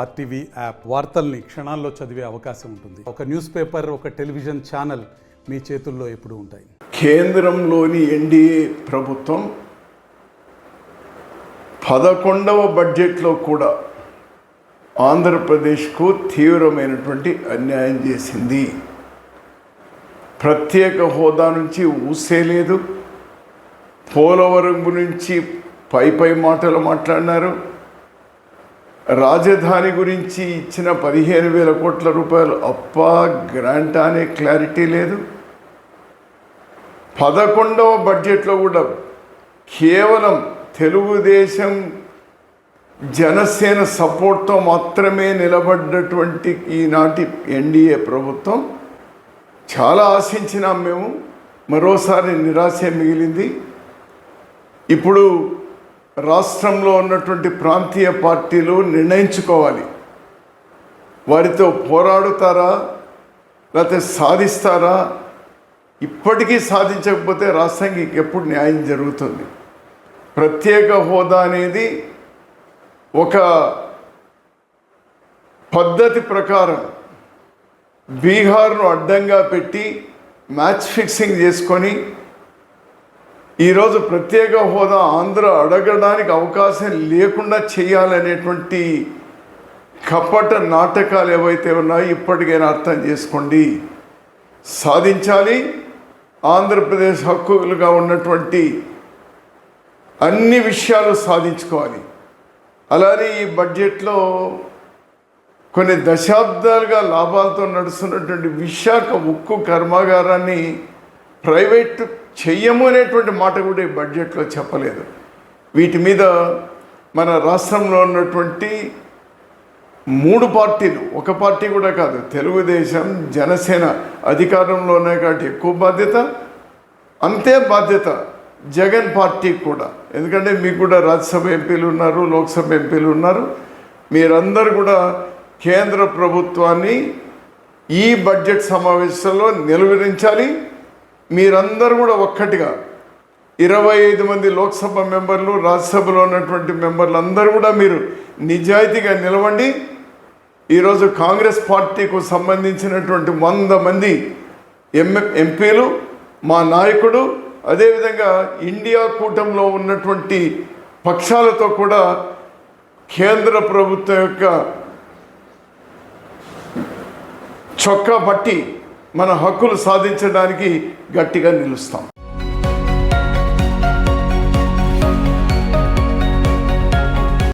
RTV app వార్తల్ని క్షణాల్లో చదివే అవకాశం ఉంటుంది. ఒక న్యూస్ పేపర్, ఒక టెలివిజన్ ఛానల్ మీ చేతుల్లో ఎప్పుడూ ఉంటాయి. కేంద్రంలోని ఎన్డీఏ ప్రభుత్వం 11వ బడ్జెట్లో కూడా ఆంధ్రప్రదేశ్కు తీవ్రమైనటువంటి అన్యాయం చేసింది. ప్రత్యేక హోదా నుంచి ఊసేలేదు. పోలవరం గురించి పై మాటలు మాట్లాడినారు. రాజధాని గురించి ఇచ్చిన 15,000 కోట్ల రూపాయలు అప్పా గ్రాంట్ అనే క్లారిటీ లేదు. 11వ బడ్జెట్లో కూడా కేవలం తెలుగుదేశం జనసేన సపోర్ట్తో మాత్రమే నిలబడ్డటువంటి ఈనాటి ఎన్డీఏ ప్రభుత్వం చాలా ఆశించినాం మేము. మరోసారి నిరాశ మిగిలింది. ఇప్పుడు రాష్ట్రంలో ఉన్నటువంటి ప్రాంతీయ పార్టీలు నిర్ణయించుకోవాలి, వారితో పోరాడుతారా లేకపోతే సాధిస్తారా. ఇప్పటికీ సాధించకపోతే రాష్ట్రానికి ఎప్పుడు న్యాయం జరుగుతుంది? ప్రత్యేక హోదా అనేది ఒక పద్ధతి ప్రకారం బీహార్ను అడ్డంగా పెట్టి మ్యాచ్ ఫిక్సింగ్ చేసుకొని ఈరోజు ప్రత్యేక హోదా ఆంధ్ర అడగడానికి అవకాశం లేకుండా చేయాలనేటువంటి కపట నాటకాలు ఏవైతే ఉన్నాయో ఇప్పటికైనా అర్థం చేసుకోండి. సాధించాలి. ఆంధ్రప్రదేశ్ హక్కులుగా ఉన్నటువంటి అన్ని విషయాలు సాధించుకోవాలి. అలానే ఈ బడ్జెట్లో కొన్ని దశాబ్దాలుగా లాభాలతో నడుస్తున్నటువంటి విశాఖ ఉక్కు కర్మాగారాన్ని ప్రైవేట్ చెయ్యము అనేటువంటి మాట కూడా ఈ బడ్జెట్లో చెప్పలేదు. వీటి మీద మన రాష్ట్రంలో ఉన్నటువంటి 3 పార్టీలు, ఒక పార్టీ కూడా కాదు, తెలుగుదేశం జనసేన అధికారంలో ఉన్నాయి కాబట్టి ఎక్కువ బాధ్యత, అంతే బాధ్యత జగన్ పార్టీ కూడా. ఎందుకంటే మీకు కూడా రాజ్యసభ ఎంపీలు ఉన్నారు, లోక్సభ ఎంపీలు ఉన్నారు. మీరందరూ కూడా కేంద్ర ప్రభుత్వాన్ని ఈ బడ్జెట్ సమావేశంలో నిలువరించాలి. మీరందరూ కూడా ఒక్కటిగా 25 మంది లోక్సభ మెంబర్లు, రాజ్యసభలో ఉన్నటువంటి మెంబర్లు అందరూ కూడా మీరు నిజాయితీగా నిలవండి. ఈరోజు కాంగ్రెస్ పార్టీకు సంబంధించినటువంటి 100 మంది ఎంపీలు, మా నాయకుడు, అదేవిధంగా ఇండియా కూటమిలో ఉన్నటువంటి పక్షాలతో కూడా కేంద్ర ప్రభుత్వం యొక్క చొక్కా పట్టి మన హక్కులు సాధించడానికి గట్టిగా నిలుస్తాం.